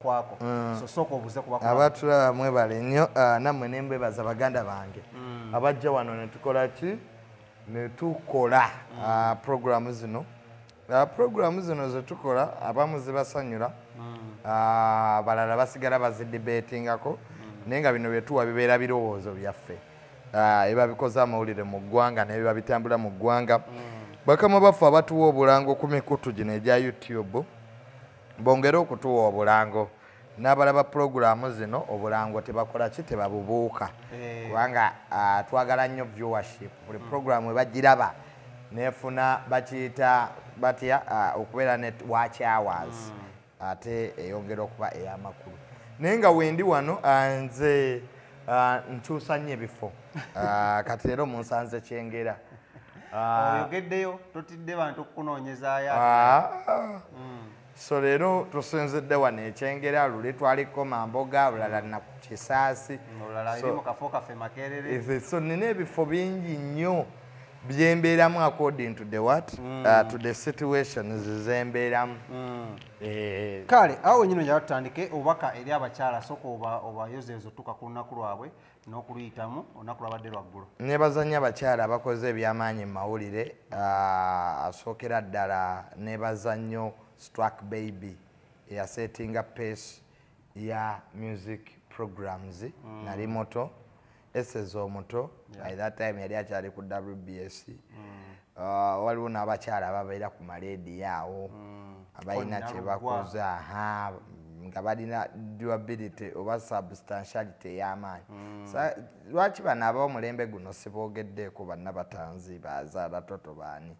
kwako so soko obuze kuba kwa abatula mwebale nnyo namwe nembebaza baganda bange abajja wano ne tukola ki ne tukola programu zino ze tukola abamu zibasanyula balala basigala bazidebatingako naye nga bino byetuwa bibeera birowoozo byaffe eba bikoze amawulire mu ggwanga naye biba bitambula mu ggwanga bakama baffe abatuwa obulango ku mikutu gino egya YouTube bongere okutuwa obulango n'abalaba programu zino obulango tebakola ki tebabubuuka kubanga twagala nnyo viewership buli programu ebagiraba nefuna bakiyita batya okubeera ne watch hours ate eyongera okuba ey'amakulu naye nga wendi wano nze nkyusa nnyo ebifo kati leero munsanze kyengera oyogeddeyo totidde bantu okukunoonyezaayo so leero tusinzidde wano ekyengera luli twaliko Mamboga olulala naku Kisaasi olulala eri mu kafo kaffe Makerere so nina ebifo bingi nnyo byembeeramu according to the what to the situations zembeeramu kale awo nyino njala tutandike obubaka eri abakyala soko obayozeezo tuka ku lunaku lwabwe n'okuluyitamu olunaku lwabadde lwaggulu nebazanya abakyala abakoze ebyamaanyi mu mawulire asookera ddala nebaza nnyo Struck Baby eyasetinga pace ya music programs nali moto essezo omuto by that time yali akyali ku WBS waliwo n'abakyala ababeera ku maledi awo abalina kye bakoze nga balina durability oba substantiality ey'amaanyi lwaki bano ab'omulembe guno siboogeddeeko bannabatanzi bazaala toto baani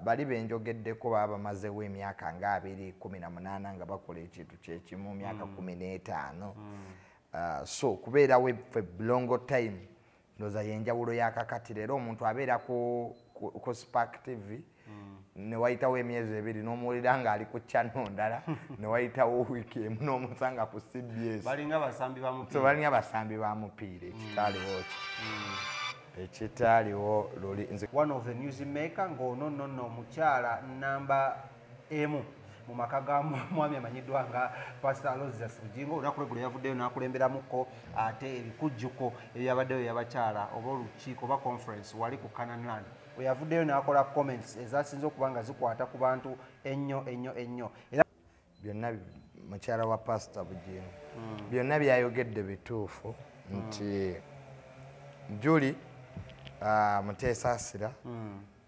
bali benjogeddeko baba bamazewo emyaka nga 218 nga bakola ekintu kyekimu myaka 15 so kubeerawo ffe longo time ndoza yenjawulo yakakati leero omuntu abeera ku Spark TV newayitawo emyezi 2 n'omuwulira ng'ali ku channel ndala newayitawo wiiki emu n'omusanga ku CBS balinga basambi ba mupiira ekitaaliwo luli nze one of the news maker ng'ono nno omukyala namba emu mu maka ga mwami amanyiddwa nga Pastor Mutesasira Bujingo olunaku lweggulo yavuddeyo n'akulemberamuko ate ebikujjuko ebyabaddeyo yabakyala oba olukiiko oba conference wali ku Canaan we yavuddeyo n'akola comments ezasinze okuba nga zikwata ku bantu ennyo era byonna mukyala wa Pastor Bujingo byonna byayogedde bituufu nti Julie Mutesasira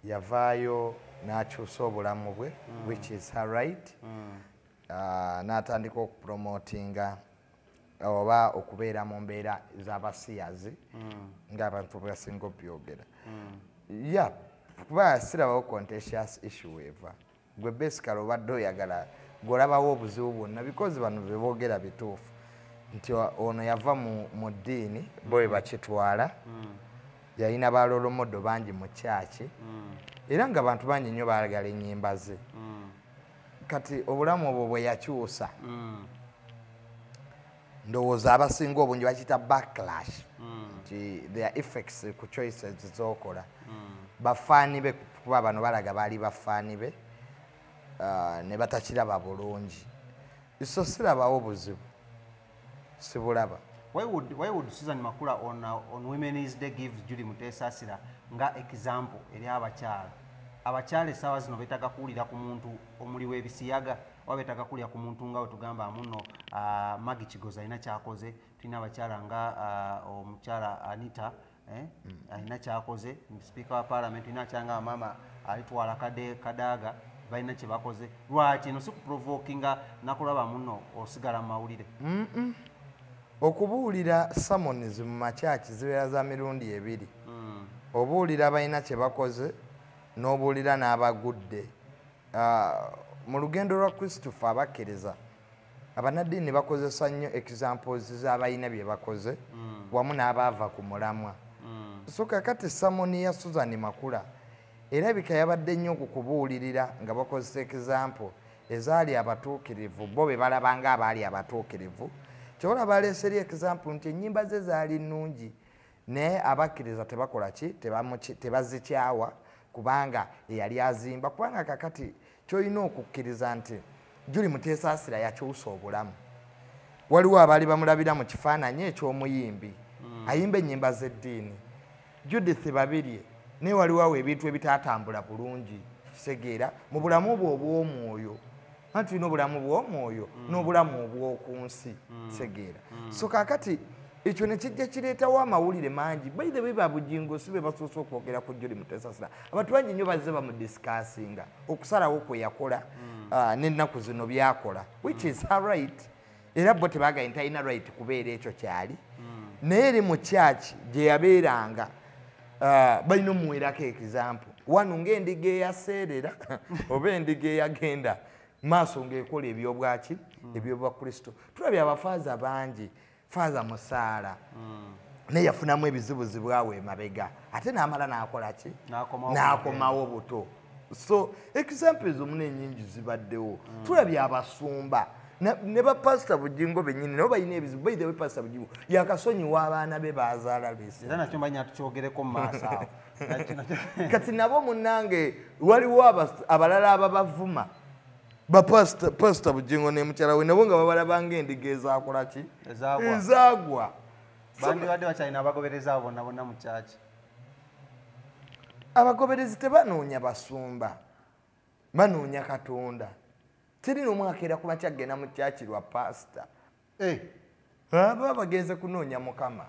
yavaayo n'akyusa obulamu bwe which is her right n'atandika okupromotinga oba okubeera mu mbeera z'abasiyazi ng'abantu basinga obyogera kuba sirabawo contentious issue eva gwe basically obadde oyagala gw'olabawo obuzibu bwonna because bano bye boogera bituufu nti ono yava mu ddiini bo bwe bakitwala yalina balolomodo bangi mu kyaki era nga abantu bangi nnyo baagala ennyimba ze kati obulamu obwo bwe yakyusa ndowooza abasinga obungi bakiyita backlash nti their effects ku choices z'okola bafaani be kuba bano balaga baali bafaani be ne batakiraba bulungi so sirabawo buzibu sibulaba. Why would Suzan Makula on Women's Day give Julie Mutesasira nga example eri abakyala? Abakyala esawa zino betaka kuwulira ku muntu omuli w'ebisiyaga oba betaka kuwulira ku muntu nga we tugamba muno Magi Kigozi alina kyakoze, tulina abakyala nga omukyala Anita alina kyakoze, Speaker wa Parliament alina kyanga mama alitwala Kadaga balina kye bakoze. Lwaki eno si kuprovokinga nakulaba muno osigala mu mawulire? Okubuulira summons mu makyaki zibeera za mirundi ebiri. Obuulira balina kye bakoze n'obuulira n'abagudde. Mu lugendo lwa Kristofa abakkiriza abanaddiini bakozesa nnyo examples z'abalina bye bakoze wamu n'abaava ku mulamwa. So kakati samoni ya Suzan Makula erabika yabadde nnyo okukubuulirira nga bakozesa example ezaali abatuukirivu bo be balabanga abaali abatuukirivu. Kyola baleeseri example nti ennyimba ze zaali nnungi naye abakkiriza tebakola ki tebazikyawa kubanga eyali azimba kubanga kakati kyolina okukkiriza nti Julie Mutesasira yakyusa obulamu waliwo abaali bamulabira mu kifaananyi eky'omuyimbi ayimba ennyimba z'eddiini Judith Babirye naye waliwo awo ebintu ebitatambula bulungi kisegeera mu bulamu bwo obw'omwoyo anti tulina obulamu bw'omwoyo n'obulamu obw'oku nsi kisegeera so kaakati ekyo ne kijja kireetawo amawulire mangi by the way Bujingo si be basoose okwogera ku Julie Mutesasira abantu bangi nnyo bazze bamudisikasinga okusalawo kwe yakola n'ennaku zino byakola which is her right era bo tebagaye nti alina right kubeera ekyo kyali naye eri mu kyaki gye yabeeranga balina omuweerako example wano ng'endiga eyaseerera oba endiga eyagenda maaso ng'ekola ebyobwaki ebyobwakristo tulabye abafaaza bangi faaza musaala naye yafunamu ebizibuzibu awo emabega ate n'amala n'akola ki n'akomawo buto so examples omuna ennyingi zibaddewo tulabye abasumba ne bapasita Bujingo bennyini nabo balina ebizibu by the way pasita Bujingo yakasonyiwa abaana be bazaala bese era nakyo mbanya tukyogereko mu maaso awo kati nabo munnange waliwo abalala ababavuma pasita Bujingo ne mukyala we nabo nga babalaba ng'endiga ezakola ki ezaagwa bandibadde bakyalina abagobereza abo bonna bonna mu kyaki abagoberezi tebanoonya basumba banoonya Katonda teri n'omwaka era kuba kyagenda mu kyaki lwa pasita aba bagenze kunoonya Mukama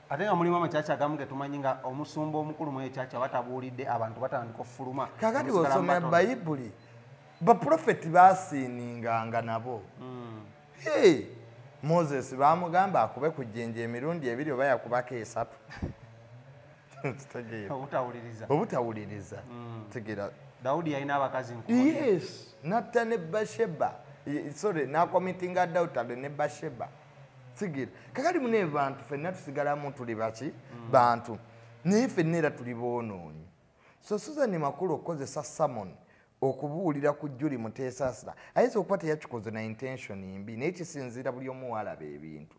ate nga mulimu amakyaki agamu ge tumanyi nga omusumba omukulu mu ekyaki abatabuulidde abantu batandika ofuluma kakati osomera bayibuli baprofeti basiininganga nabo Moses bamugamba akube ku jjenje emirundi ebiri oba yakubako 3 obutawuliriza tegeera Daudi yalina abakazi yes natta ne Basheba sorry nakomitinga Daudi ne Basheba tegeera kakati mune bantu fenna tusigalamu tuli baki bantu naye fenna era tuli boonoonyi so Suzan Makula okozesa summon okubuulira ku Julie Mutesasira ayinza okuba teyakikoze na intention mbi naye kisinziira buli omu walaba ebintu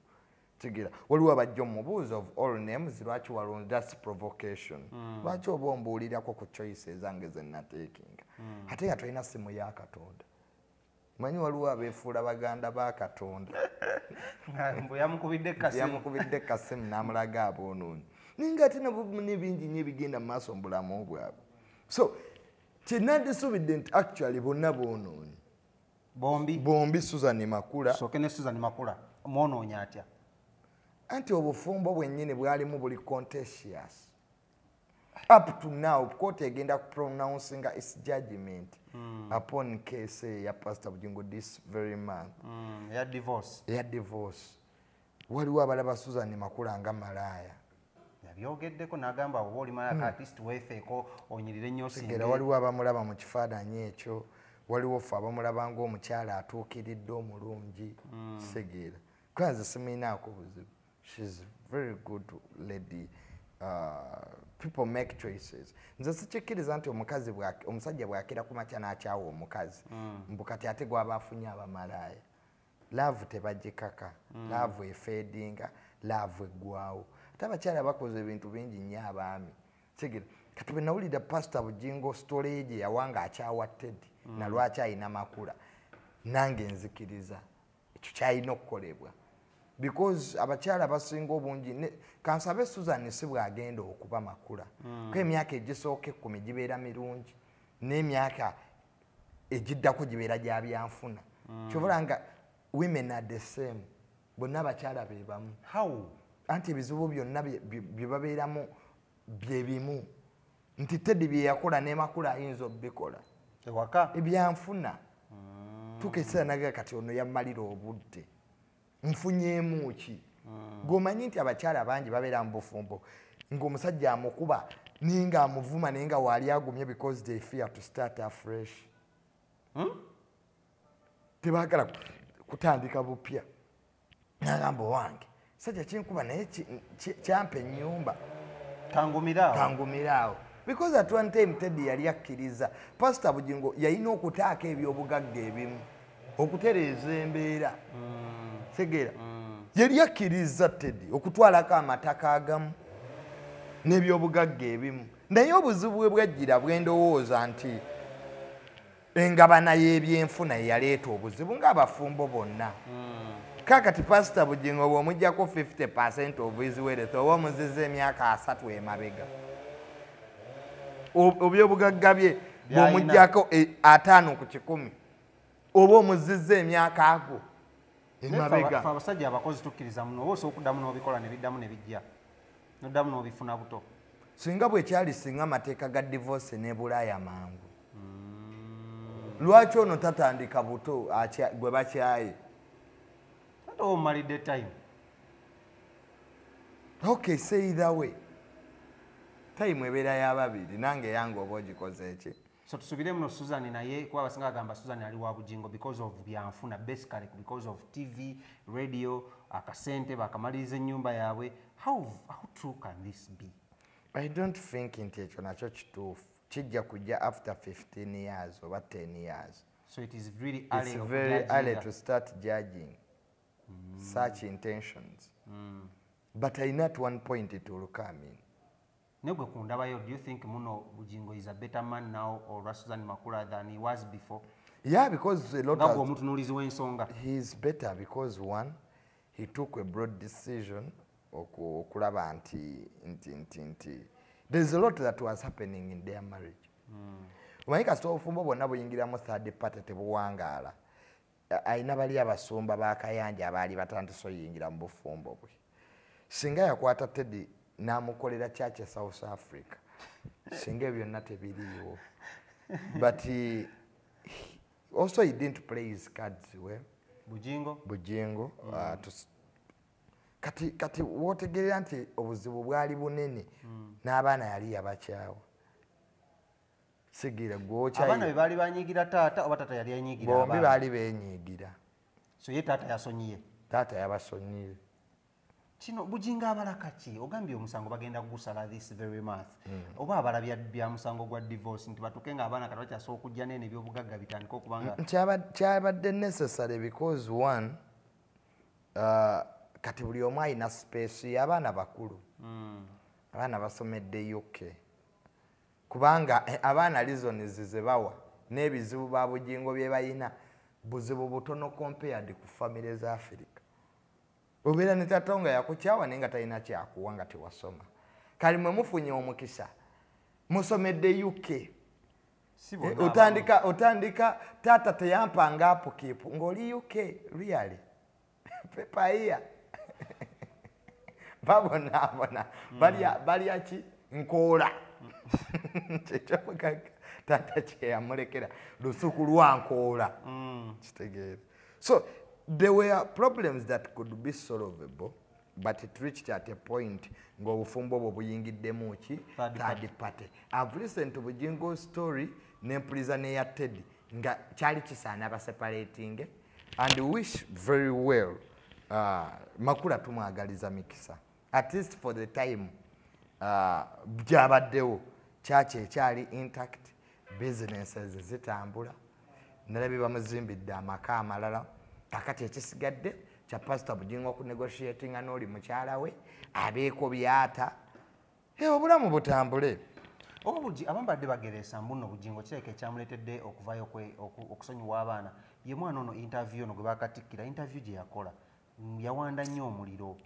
tegeera waliwo abajja omubuuzi of all names lwaki walonze that's provocation lwaki oba ombuulirako ku choice ezange zennateekinga ate nga tolina simu ya Katonda manyi waliwo abeefuula baganda ba Katonda yamukubidde kasimu n'amulaga aboonoonyi naye nga ate nabo n'ebingi nnyo ebigenda mu maaso mu bulamu bwabwe so kyenandisuubidde nti actually bonna boonoonyi bombi Suzan Makula soke ne Suzan Makula mwonoonyi atya anti obufumbo bwennyini bwalimu buli contentious up to now court egenda kupronouncing its judgment upon case ya Pastor Bujingo this very month ya divorce waliwo abalaba Suzan Makula nga malaaya yabyogeddeko n'agamba oba oli malaya artist weefeeko onyirire nnyo sigera waliwo abamulaba mu kifaananyi ekyo waliwo ffe abamulaba ng'omukyala atuukiridde omulungi segeera kwanze simuinaako buzibu she's very good lady people make choices nze sikikkiriza nti omusajja bw'akira ku makya n'akyawa omukazi mbu kati ate gwaba afunye abamalaaya laavu tebagikaka laavu efeedinga laavu eggwawo ate abakyala bakoze ebintu bingi nnyo abaami tegera kati bwe nawulira Pastor Bujingo story gye yawanga akyawa Teddy na lwaki alina Makula nange nzikiriza ekyo kyalina okukolebwa because abakyala basinga obungi kansabe Suzan si bwagenda okuba Makula ko emyaka egisooka 10 gibeera mirungi n'emyaka egiddako gibeera gya byanfuna kyobula nga women are the same bonna abakyala be bamu anti ebizibu byonna bye babeeramu bye bimu nti Teddy bye yakola ne Makula ayinza obikola ewaka ebyanfuna tukeesera naga kati ono yammalira obudde nfunyeemu ki ng'omanyi nti abakyala bangi babeera mu bufumbo ng'omusajja amukuba naye nga amuvuma naye nga waali agumye because they fear to start afresh tebaagala kutandika bupya n'agamba wange sajja kinkuba naye kyampa ennyumba tangumiraawo because at one time Teddy yali akkiriza Pastor Bujingo yalina okutaaka ebyobugagga ebimu okutereeza embeera tegeera yali akkiriza Teddy okutwalako amataka agamu n'ebyobugagga ebimu naye obuzibu bwe bwajjira bwendowooza nti engabana y'ebyenfuna yaleeta obuzibu ng'abafumbo bonna kakati Pastor Bujingo bw'omuggyako 50% of his wealth oba omuzizza emyaka 3 emabega obyobugagga bye bw'omuggyako 5 ku 10 oba omuzizza emyaka ago emabega abasajja abakozi tukkiriza muno oba osobola okuddamu n'obikola ne biddamu ne bijja noddamu n'obifuna buto singa bwekyali singa amateeka ga divorce n'ebulaaya mangu lwaki ono tatandika buto gwe bakyaye ate omalidde time okay say either way time ebeera y'ababiri nange yange oba ogikoze eki so tusubire muno Suzan naye kuba abasinga agamba Suzan ali wa Bujingo because of byanfuna basically because of TV radio akasente bakamaliriza ennyumba yaabwe how true can this be? I don't think nti ekyo nakyo kituufu kijja kujja after 15 years or 10 years. So it is really early. It's very early to start judging such intentions. But at one point it will come in. Negwe kundabayo, do you think Muno Bujingo is a better man now or Suzan Makula than he was before? Yeah, because a lot of he's better because one, he took a broad decision. There's a lot that was happening in their marriage. When you start from Bobo Nabo third party Buangala, I never leave a somba bakayanja bali batante so yingira mbufumbo. Singa ya kwata tedi namukolera church South Africa. Singa byo not a video. But he also he didn't play his cards well. Bujingo to kati wotegerera nti obuzibu bwali bunene n'abaana yali yabakyawa sigira gwocha abaana be bali banyigira taata oba taata yali yanyigira bombi bali benyigira so ye taata yasonyiye taata yabasonyiye kino Bujingo abalaka ki ogambye omusango bagenda kugusala this very month oba abalabya bya musango gwa divorce nti batukenga abaana kati bakyasobola okujja nene byobugagga bitandika okubanga kyabadde necessary because one kati buli omu alina space y'abaana bakulu abaana basomedde UK kubanga abaana reasons ze bawa n'ebizibu ba Bujingo bye bayina buzibu butono compared ku family za Africa obeera ne taata nga yakukyawa naye nga talina kyakuwa nga tewasoma kali mwe mufunye omukisa musomedde UK otandika taata teyampanga upkeep ng'oli UK really pepaiya babona balya ki nkoola kyekyomugaga taata kyeyamulekera lusuku lwa nkoola kitegeere so there were problems that could be solvable but it reached at a point ng'obufumbo obwo buyingiddemu ki third party. I've listened to Bujingo's story n'empuliriza n'eya Teddy nga kyali kisaana abaseparating and wish very well Makula tumwagaliza mikisa at least for the time gyabaddewo church ekyali intact businesses zitambula nalabe bamuzimbidde amaka amalala kakati ekisigadde kya Pastor Bujingo ku negotiating n'oli mukyala we abeeko byata obulamu butambule obuji abambadde bageresa mbuno Bujingo kireke kyamuletedde okuvayo okusonyiwa abaana ye mwana ono interview ono gwe bakatikkira interview gye yakola yawanda nnyo omuliro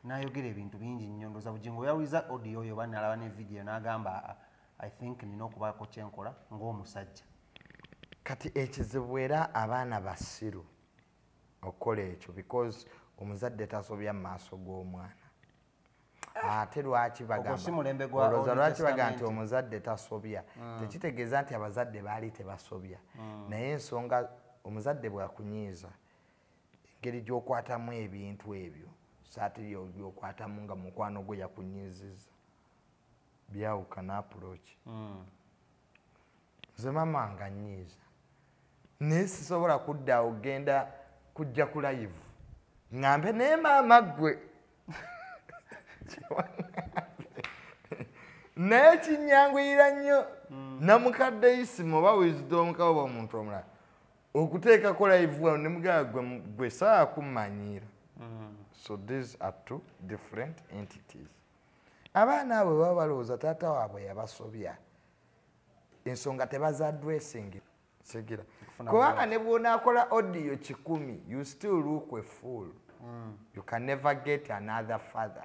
n'ayogera ebintu bingi nnyo ndoza Bujingo yawuliza audio oyo banalaba ne video n'agamba I think nina okubaako kyenkola ng'omusajja kati ekizibu era abaana basiru okukola ekyo because omuzadde tasobya mu maaso g'omwana ate lwaki bagamba nti omuzadde tasobya tekitegeeza nti abazadde baali tebasobya naye ensonga omuzadde bwakunyiiza engeri gy'okwatamu ebintu ebyo saati by'okwatamu nga mukwano gwe yakunyiizizza byawukana approach nze mama nga nnyiiza naye sisobola kudda ogenda kujja ku live ngambe naye maama gwe naye kinyanguyira nnyo namukadde isimu oba wisdom kaoba omuntu omulala okuteekako live wano ne mugamba gwe saa kummanyiira so these are two different entities abaana abo baba balowooza taata waabwe yabasobya ensonga tebaza addressing Sigira. Kubanga ne bw'onaakola audio 10, you still look a fool. You can never get another father.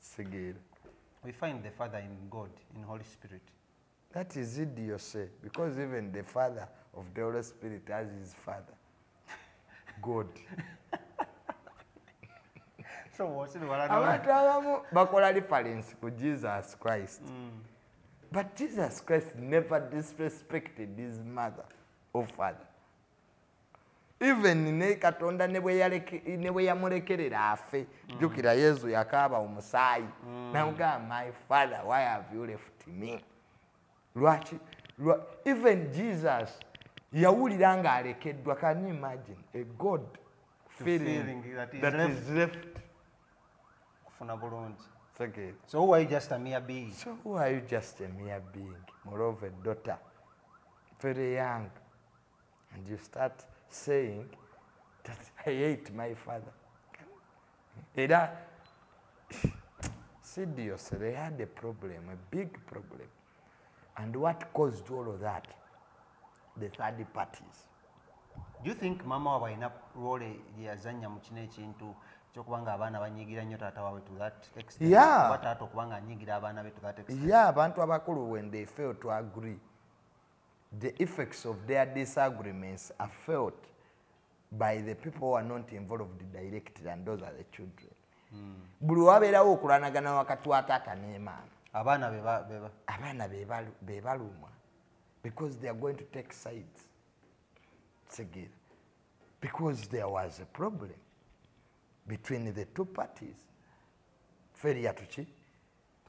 Sigira. We find the Father in God, in Holy Spirit. That is idiocy, because even the Father of the Holy Spirit has his Father, God. So what's the one? Abantu abamu bakola reference to Jesus Christ. But Jesus Christ never disrespected his mother or father. Even ne Katonda ne bwe yamulekerera afe, jukira Yesu yakaba omusaayi. Namuga, my father, why have you left me? Lwaki? Even Jesus yawulira nga alekeddwa. Can you imagine a God feeling that is left? So who are you, just a mere being? So who are you, just a mere being? Moreover, daughter, very young, and you start saying that I hate my father. Seriously, they had a problem, a big problem. And what caused all of that? The third parties. Do you think mama waina role yazanya mu kino ekintu kyokubanga abaana banyigira nnyo taata waabwe to that extent? Yeah. Oba taata okubanga anyigira abaana be to that extent? Yeah, abantu abakulu, when they fail to agree, the effects of their disagreements are felt by the people who are not involved directly, and those are the children. Buli wabeerawo okulanagana wakati wa taata ne maama, abaana be balumwa, because they are going to take sides. Again, because there was a problem between the two parties. Failure to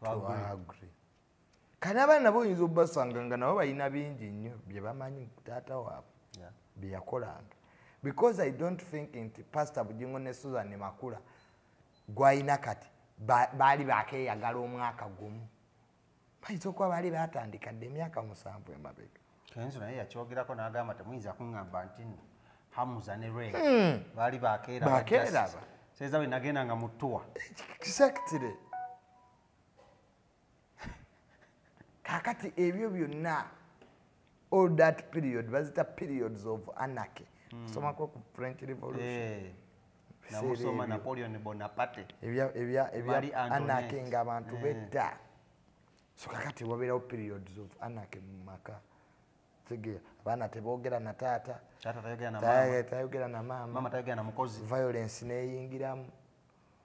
agree. Kani abaana boyinza obbasanga nga nabo balina bingi nnyo bye bamanyi taata waabwe bye yakolanga. Because I don't think nti Pastor Bujingo ne Suzan Makula gwalina kati baali bakeeyagala omwaka gumu. Bayinza okuba baali batandika dde emyaka 7 emabega. Kenzo naye yakyogerako n'agamba temuyinza kuŋŋamba nti Hamuza ne Ray baali bakeera seza we nagendanga mu ttuwa. Exactly. Kakati ebyo byonna, all that period bazita periods of anarchy. Somako ku French Revolution. Namusoma Napoleon Bonaparte. Ebya anarchy ng'abantu betta. So kakati wabeerawo periods of anarchy mu maka. Abaana teboogera na taata, tayogera na maama, tayogera na mukozi. Violence neeyingiramu,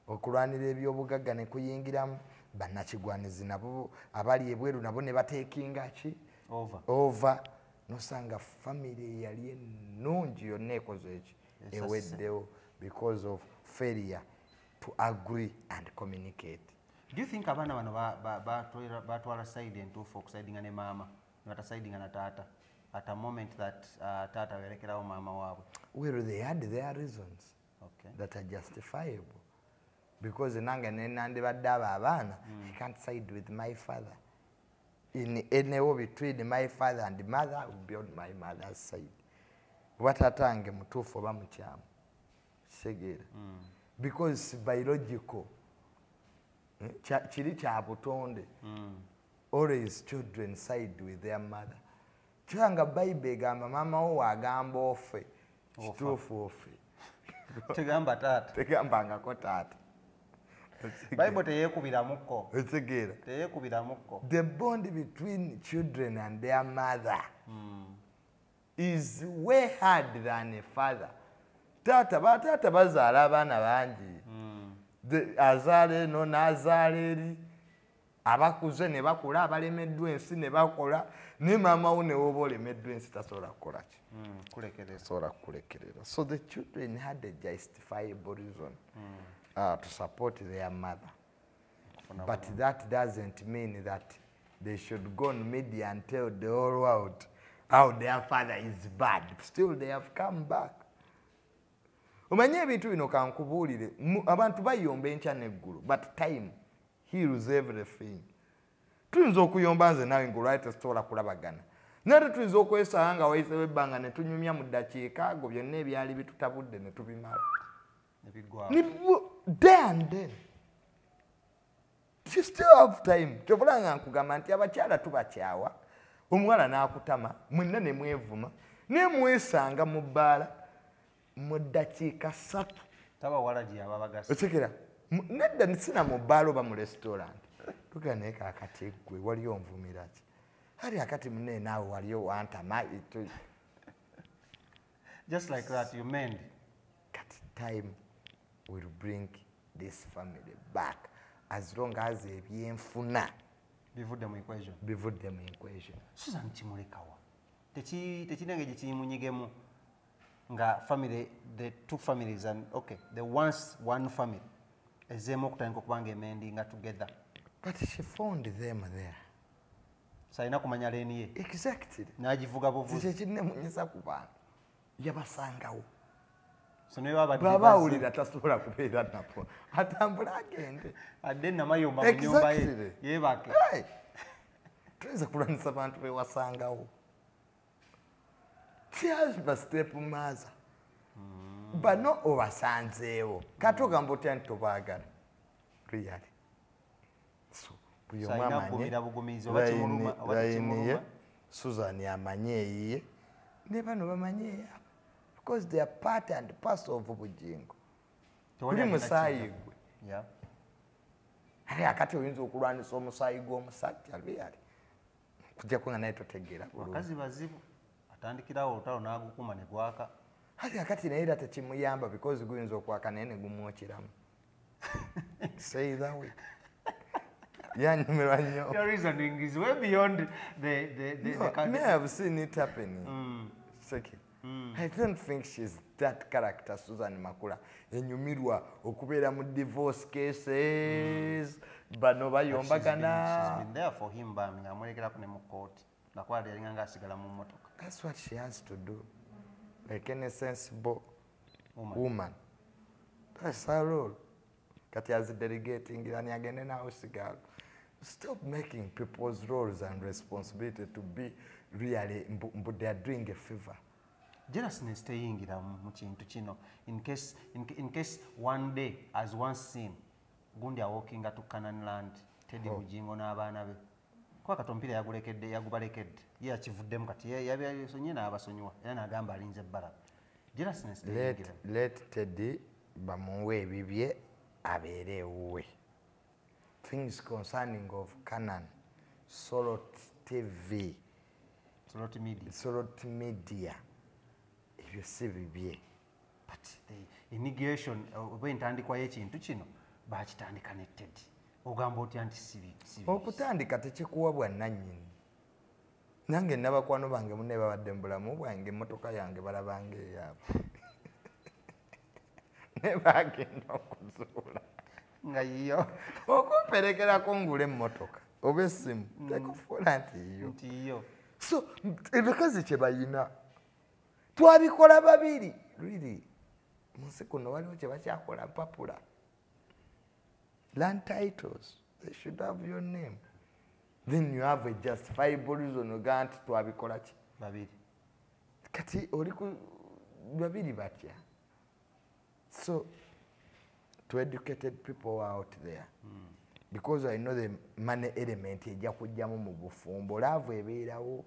okulwanira ebyobugagga ne kuyingiramu. Bannakigwanizi nabo abali ebweru nabo ne bateekinga ki over. Nosanga family eyali ennungi yonna ekoze eki eweddewo because of failure to agree and communicate. Do you think abaana bano batwala side entuufu okusidinga ne maama ne batasidinga na taata at a moment that taata werekerawo maama waabwe? Well, they had their reasons that are justifiable. Because nange nandibadde abo abaana, I can't side with my father. In any way between my father and mother, I would be on my mother's side. Watatange mutuufu oba mukyamu segera. Because biological, kiri kya butonde. Always children side with their mother. Kyanga Bible egamba mama wo agamba ofe, kituufu ofe. Tegamba taata. Tegambangako taata. Bible teyeekubiramuko. Otegeera. Teyeekubiramuko. The bond between children and their mother is way hard than a father. Taata bazaala abaana bangi. Azaala eno n'azaala eri. Abakuze ne bakula, abalemeddwa ensi ne bakola, ne maama wo ne woba olemeddwa ensi tasobola kukola ki? Tasobola kukulekerera. So the children had a justifiable reason to support their mother. But that doesn't mean that they should go on media and tell the whole world how their father is bad. Still they have come back. Omanye ebintu bino kankubuulire, abantu bayomba enkya n'eggulu, but time heals everything. Tuyinza okuyomba nze nawe ng'olwali tetusobola kulabagana. Nate tuyinza okwesanga nga wayisewo ebbanga ne tunyumya mu ddakiika ago byonna ebyali bitutabudde ne tubimala. There and then. You still have time. Kyobulanga nkugamba nti abakyala tubakyawa Omuwala n'akutama mwenna ne mwevuma ne mwesanga mu bbaala mu ddakiika 3. Tabawala gye ababagasa. Osekera nedda sina mu bbaala oba mu restaurant. Tuga naye kaakati ggwe waliyo onvumira ki? Hali akati munne naawe waliyo wantama. Just like that you mend. Cut time will bring this family back as long as ebyenfuna Bivudde mu equation. bivudde mu equation. Suzan kimulekawa. Tekinenge gye kimunyigemu nga family, the two families and okay, the once one family ezzeemu okutandika okubanga emendinga together. But she found them there. Salina kumanya leeni ye. Exactly. N'agivuga buvuzi. Kyekinnemunyisa ku bantu yabasangawo. So ne baba bw'aba awulira tasobola kubeera napo atambula agende. Adde namayomba mu nnyumba ye yeebake. Tuyinza kulwanyisa bantu bewasangawo. Kyazba step maza. Bano obasanzeewo. Katugamba otya nti tobaagala. Really. So buli omu amanye Suzan amanye eyiye ne bano bamanye eyabo. Because they are part and parcel of Bujingo. Kuli musaayi gwe. Yeah. Ali akati oyinza okulwanisa omusaayi gw'omusajja luyali. Kujja kunga naye totegeera. Bakazi bazibu. Atandikirawo olutalo n'agukuma ne gwaka. Ali akati naye era tekimuyamba because guyinza okwaka naye ne gumwokeramu. Say that way. Your reasoning is way beyond the may have seen it happening. I don't think she's that character, Suzan Makula. Enyumirwa okubeera mu divorce cases, bano bayombagana. She's been there for him, but amwerekerako ne mu court. Nakwala yalinga asigala mu motoka. That's what she has to do. Like any sensible woman. That's her role. Kati as delegating irani agende nawe sigalo. Stop making people's roles and responsibility to be really, but they are doing a favor. Jealousness teyingira mu kintu kino in case one day as one seen gundi awokinga to Canaan land Teddy Bujingo n'abaana be kwa katompira yagubalekedde ye akivuddemu kati yabasonye n'abasonyiwa era n'agamba alinze ebbala. Jealousness teyingira. Let Teddy bamuwe ebibye abeere ewuwe. Things concerning of Canaan, Solot TV, Solot Media, ebyo si bibye. But the integration oba entandikwa y'ekintu kino baakitandika ne Teddy. Ogamba otya nti si okutandika tekikuwa bwannannyini. Nange n'abakwano bange munne babadde mu bulamu bwange emmotoka yange balabanga eyaabwe. Ne bagenda okuzuula. Nga yiyo okumperekerako ngula emmotoka oba essimu tekufuula nti iyo. So ebikazi kye bayina twabikola babiri really mu nsi kuno waliwo kye bakyakola mpapula land titles they should have your name then you have a justifiable reason ogaa nti twabikola ki babiri kati oli ku babiri batya. So to educated people out there because I know the money element ejja kujjamu mu bufumbo laavu ebeerawo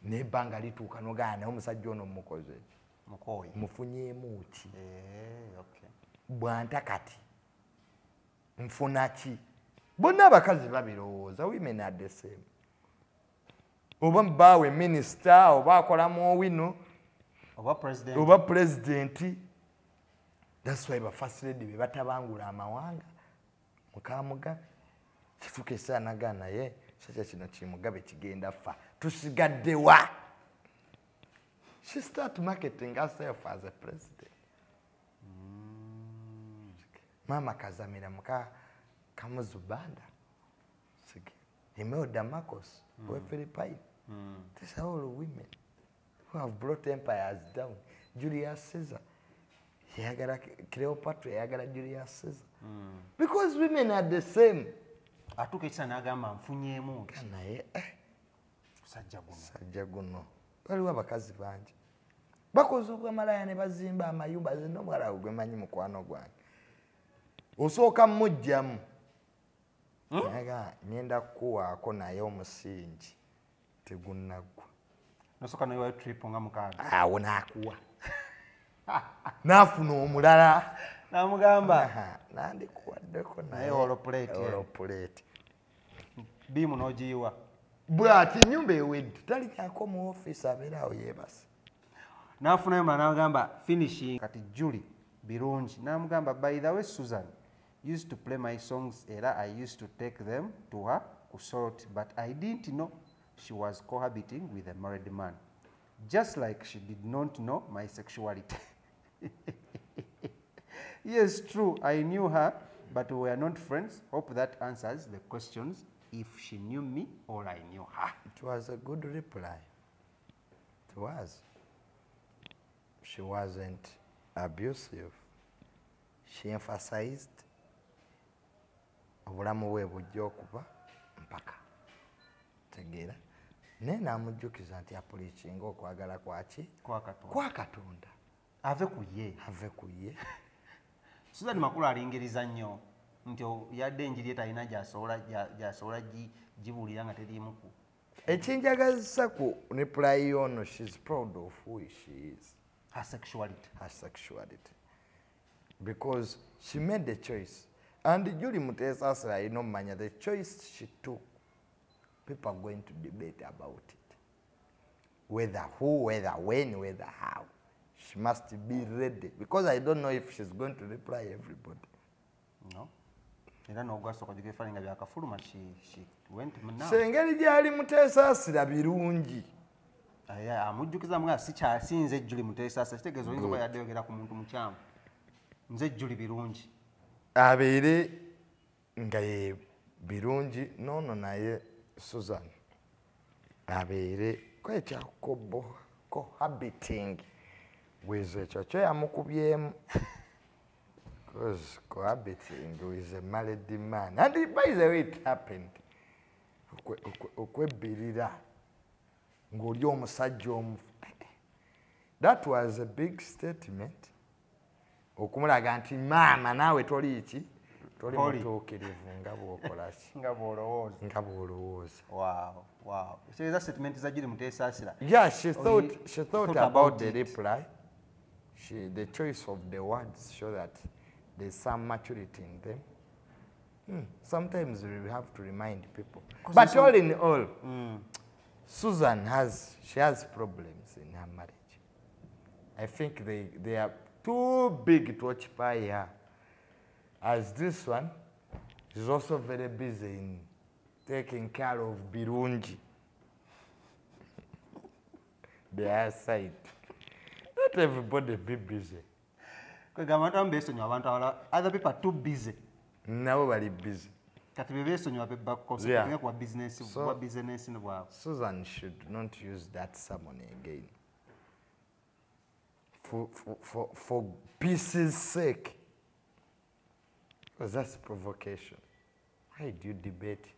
n'ebbanga lituuka n'ogaana omusajja ono mukoze mukoyi mufunyeemu ki okay. Bwanta kati nfuna ki bonna abakazi babirowooza women are the same oba mbaawe minisita oba akolamu owino oba presidenti. That's why First Lady be batabangula amawanga Muka Mugabe kituuka essaawa nagaana naye kyakya kino kimugabe kigenda fa tusigadde wa. She start marketing herself as a president. Mama Kazamira Muka Kamuzubanda Imelda Marcos Philippine. These are all women who have brought empires down. Julius Caesar. Cleopatra yagala Julius Caesar. Because women are the same. Atuka ekisa n'agamba nfunyeemu naye sajja guno waliwo abakazi bangi bakoze obwamalaya ne bazimba amayumba zino omwala gwe manyi mukwano gwange osooka mmujjamu naga ngenda kukuwaako naye omusingi tegunnagwa. Nosoka nayo trip nga mukaaga. Awo naakuwa. Naafuna omulala. Namugamba. Nandikuwaddeko naye oloplate. Oloplate. Bimu n'ogiyiwa. Bw'ati ennyumba ewedde talinyako mu ofiisi abeerawo yeebase. N'afunayo mala n'amugamba finishing kati Julie birungi. N'amugamba by the way Suzan used to play my songs era I used to take them to her kusort but I didn't know she was cohabiting with a married man. Just like she did not know my sexuality. Yes, true, I knew her, but we were not friends. Hope that answers the questions if she knew me or I knew her. It was a good reply. It was. She wasn't abusive. She emphasized obulamu bwe bujja okuba mpaka. Tegeera. Naye n'amujjukiza nti apuliikinga okwagala kwaki? Kwa Katonda. Ave ku ye. Ave ku ye. Suzan Makula alingiriza nnyo nti yadde enjiri etalina gy'asobola gibuulira nga teriimu ku. Ekinjagazisa ku reply ono, she's proud of who she is. Her sexuality. Her sexuality. Because she made the choice. And Julie Mutesasira, you know, manya, the choice she took, people are going to debate about it. Whether who, whether when, whether how. She must be ready. Because I don't know if she's going to reply everybody. No. Era n'ogwasooka gigefalinga byakafuluma she went now. Sengeri gyali Mutesasira birungi. Amujjukiza mga sikyasinze Julie Mutesasira kitegeeza oyinza okuba yadde yogera ku muntu mukyamu. Nze Julie birungi. Abeere nga ye birungi nono naye Suzan. Abeere kwetya cohabiting with ekyo kyo yamukubyemu. Because cohabiting with a married man. And by the way it happened. Okwebirira ng'oli omusajja omufu. That was a big statement. Okumulaga nti maama naawe toli ki? Toli mutuukirivu nga bw'okola ki? Nga bw'olowooza. Nga bw'olowooza. Wow, wow. Ekitegeeza statement za Julie Mutesasira. Yeah, she thought about the reply. The choice of the words show that there's some maturity in them. Sometimes we have to remind people. But all in all, Suzan has problems in her marriage. I think they are too big to occupy her. As this one is also very busy in taking care of Birungi. Their side. Not everybody be busy. Other people are too busy. Nobody busy. Suzan should not use that sermon again. For peace's sake. Because that's provocation. Why do you debate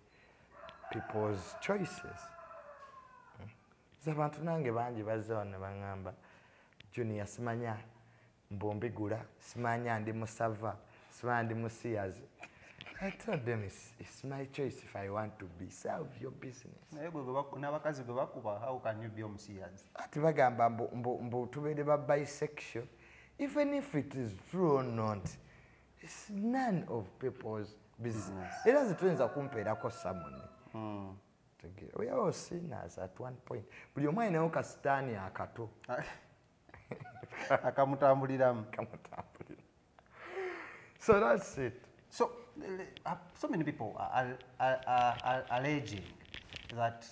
people's choices? Abantu nange bangi bazze wano bangamba Junior simanya mbombigula, simanya ndi musava, simanya ndi musiyazi. I told them it's my choice if I want to be. Serve your business. How can you be musiyazi? Ati bagamba mbu tubeere ba bisexual. Even if it is true or not, it's none of people's business. Era zituyinza kumpeerako someone. We are all sinners at one point. Buli omu alinawo kasitaani akato. Akamutambuliramu. So that's it. So many people are alleging that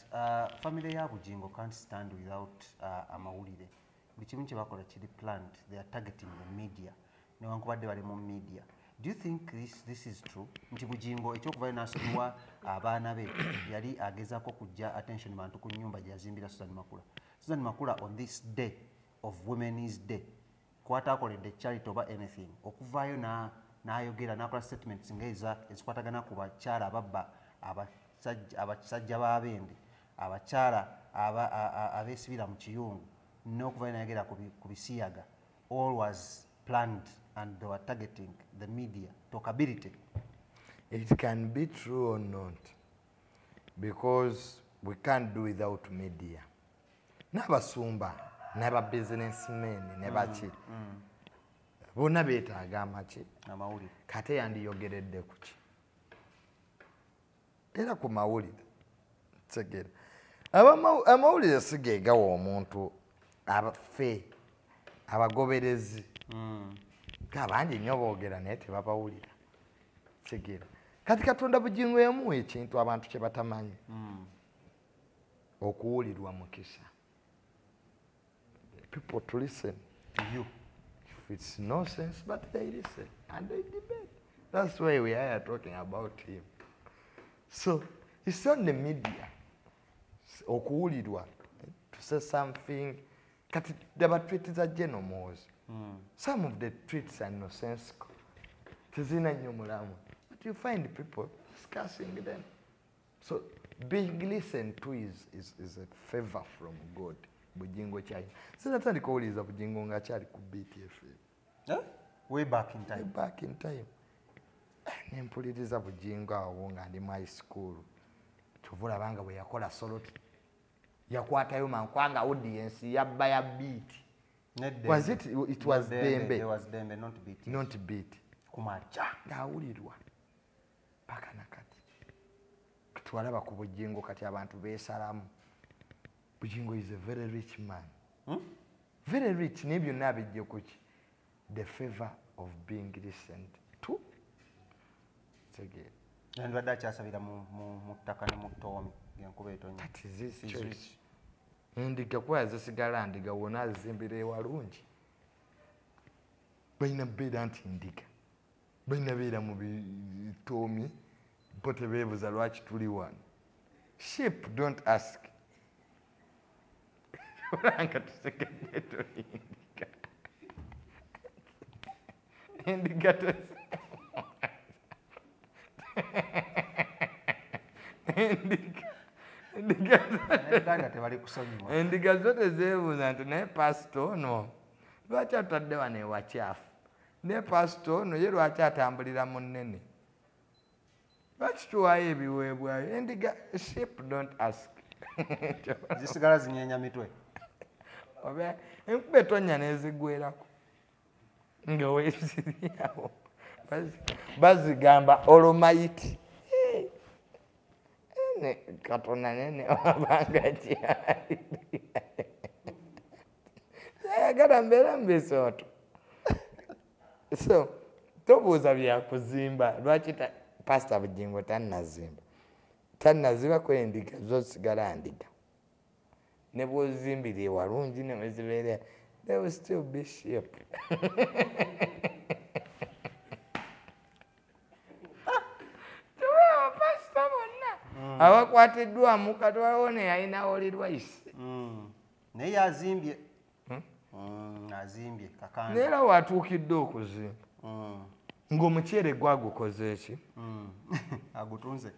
family ya Bujingo can't stand without amawulire. Buli kimu kye bakola kiri planned. They are targeting the media. Newankubadde bali mu media. Do you think this is true? Nti Bujingo ekyokuvayo n'asomebwa abaana be yali agezaako kujja attention bantu ku nnyumba gye yazimbira Suzan Makula. Suzan Makula on this day of Women's Day kwataakoledde charity oba anything okuvaayo n'ayogera n'akola statements ezikwatagana ku bakyala ababba abasajja b'abende abakyala abeesibira mu kiyungu n'okuvaayo n'ayogera ku bisiyaga. All was planned and they were targeting the media talkability. It can be true or not, because we can't do without media. N'abasumba n'aba businessmen ne baki bonna beetaaga amaki amawulire kate yandiyogeredde ku ki era ku mawulire tegera amawulire sigeegawa omuntu abafe abagoberezi kabangi nnyo boogera naye tebabawulira tegera kati Katonda Bujingo yamuwa ekintu abantu kye batamanyi okuwulirwa mukisa. People to listen to you. If it's nonsense, but they listen and they debate. That's why we are talking about him. So it's on the media. Okuwulirwa to say something. Kati daba tweets are genomos. Some of the tweets are nonsensical. Tizina nyomulamu. But you find people discussing them. So being listened to is a favor from God. Bujingo chai. Sinatandika kuwuliza Bujingo nga kyali ku BTF. Way back in time. Way back in time. Nempuliriza Bujingo awo nga ndi high school. Tuvula banga bwe yakola solo. Yakwatayo mankwanga audience yabba ya beat. Was it? It was Dembe. It was Dembe, not beat. Not beat. Kumacha. Ngawulirwa. Paka nakati. Twalaba ku Bujingo kati abantu beesalamu. Bujingo is a very rich man. Very rich. Nebyo nabijje kuki. The favor of being listened to. Again. And what that chasabira mu ttaka ne mu ttoomi yankuba etonnya. That is his choice. Endiga kwa zisigala ndiga wona azimbire walungi. Baina beda anti ndiga. Baina beda mu bitoomi pote bebuza lwaki tuli wano. Sheep don't ask. Oranga tusekende to indiga. Indiga to endiga zote zeebuuza nti naye pasito ono lwaki atadde wano ewakyafu naye pasito ono ye lwaki atambulira mu nnene lwaki tuwaayo ebiweebwayo endiga sheep don't ask zisigala zinyeenya mitwe oba enkuba etonnya n'ezigwerako nga weeziryawo bazigamba olomayiti Katonda nene wabanga kyali ayagala mbeera mbisooto so tobuuza byakuzimba lwaki pasita Bujingo tannaziba ku endiga zosigala ndiga ne bw'ozimbira ewalungi ne wezibeera they will still be sheep. Abakwatiddwamu katwalawo ne yalina olirwaisi naye yazimbye azimbye kakanda neera watuukidde okuzimba ng'omuceere gwagukoze eki agutunze